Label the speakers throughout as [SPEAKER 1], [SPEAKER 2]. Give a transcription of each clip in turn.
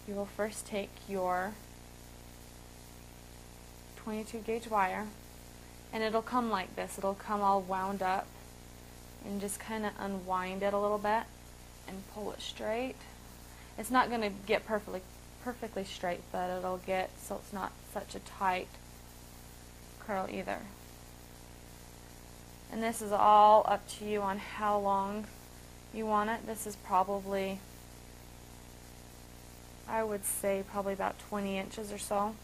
[SPEAKER 1] you will first take your 22 gauge wire, and it'll come like this. It'll come all wound up, and just kind of unwind it a little bit and pull it straight. It's not going to get perfectly straight, but it'll get so it's not such a tight curl either. And this is all up to you on how long you want it. This is probably, I would say, probably about 20 inches or so.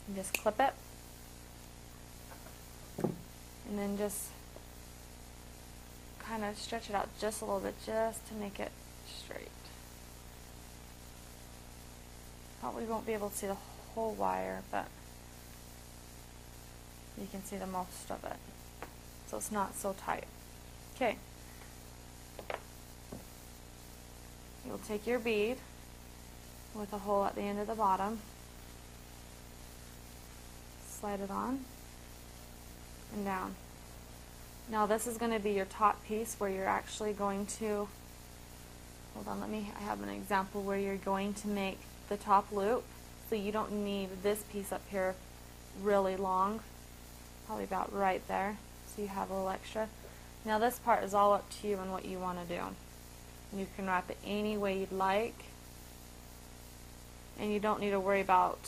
[SPEAKER 1] And just clip it, and then just kind of stretch it out just a little bit, just to make it straight. Probably won't be able to see the whole wire, but you can see the most of it. So it's not so tight. Okay. You'll take your bead with a hole at the end of the bottom, slide it on and down. Now this is going to be your top piece where you're actually going to, hold on, I have an example where you're going to make the top loop. So you don't need this piece up here really long, probably about right there, so you have a little extra. Now this part is all up to you and what you want to do. You can wrap it any way you'd like, and you don't need to worry about,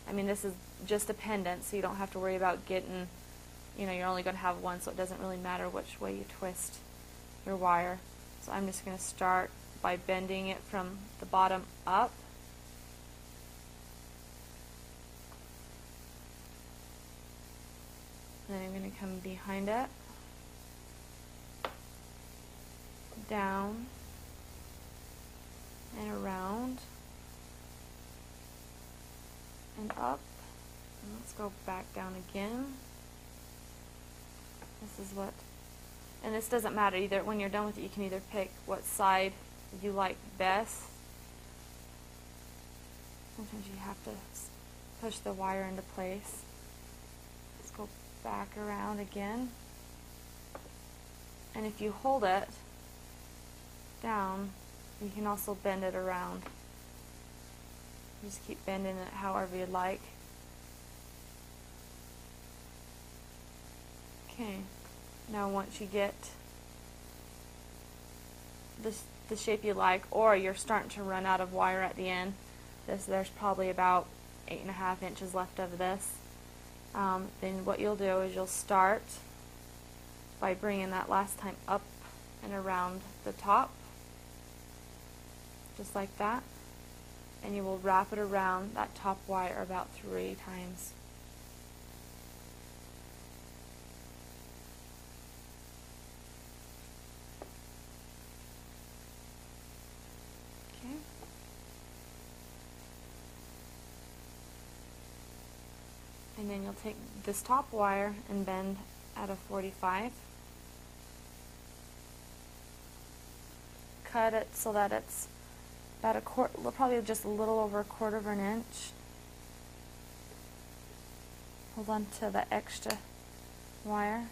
[SPEAKER 1] I mean, this is just a pendant, so you don't have to worry about getting, you know, you're only going to have one, so it doesn't really matter which way you twist your wire. So I'm just going to start by bending it from the bottom up. Then I'm going to come behind it, down and around and up, and let's go back down again. This is what, and this doesn't matter either. When you're done with it, you can either pick what side you like best. Sometimes you have to push the wire into place. Let's go back around again, and if you hold it down, you can also bend it around. Just keep bending it however you'd like. Okay, now once you get the shape you like, or you're starting to run out of wire at the end, there's probably about 8.5 inches left of this, then what you'll do is you'll start by bringing that last time up and around the top, just like that, and you will wrap it around that top wire about 3 times. Okay. And then you'll take this top wire and bend at a 45. Cut it so that it's about a quarter, probably just a little over 1/4 of an inch. Hold on to the extra wire.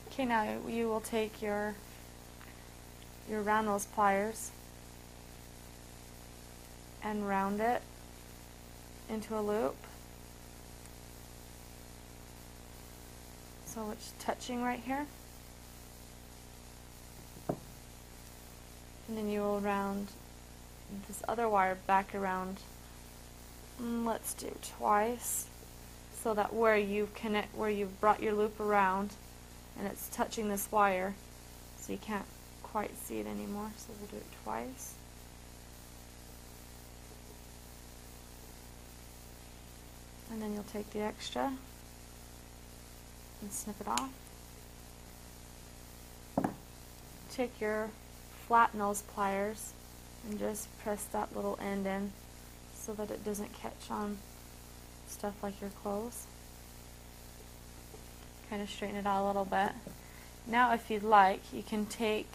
[SPEAKER 1] Okay, now you will take your round nose pliers and round it into a loop, so it's touching right here. And then you will round this other wire back around, let's do twice, so that where you connect, where you've brought your loop around and it's touching this wire, so you can't quite see it anymore, so we'll do it twice. And then you'll take the extra and snip it off. Take your flat nose pliers and just press that little end in so that it doesn't catch on stuff like your clothes. Kind of straighten it out a little bit. Now if you'd like, you can take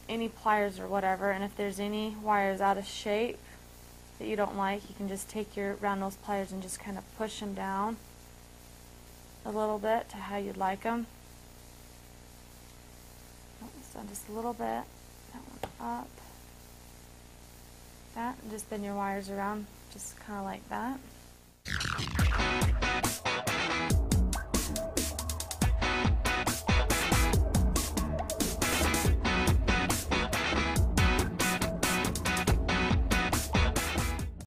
[SPEAKER 1] any pliers or whatever, and if there's any wires out of shape that you don't like, you can just take your round nose pliers and just kind of push them down a little bit to how you'd like them. So just a little bit. That one up. That, and just bend your wires around, just kind of like that.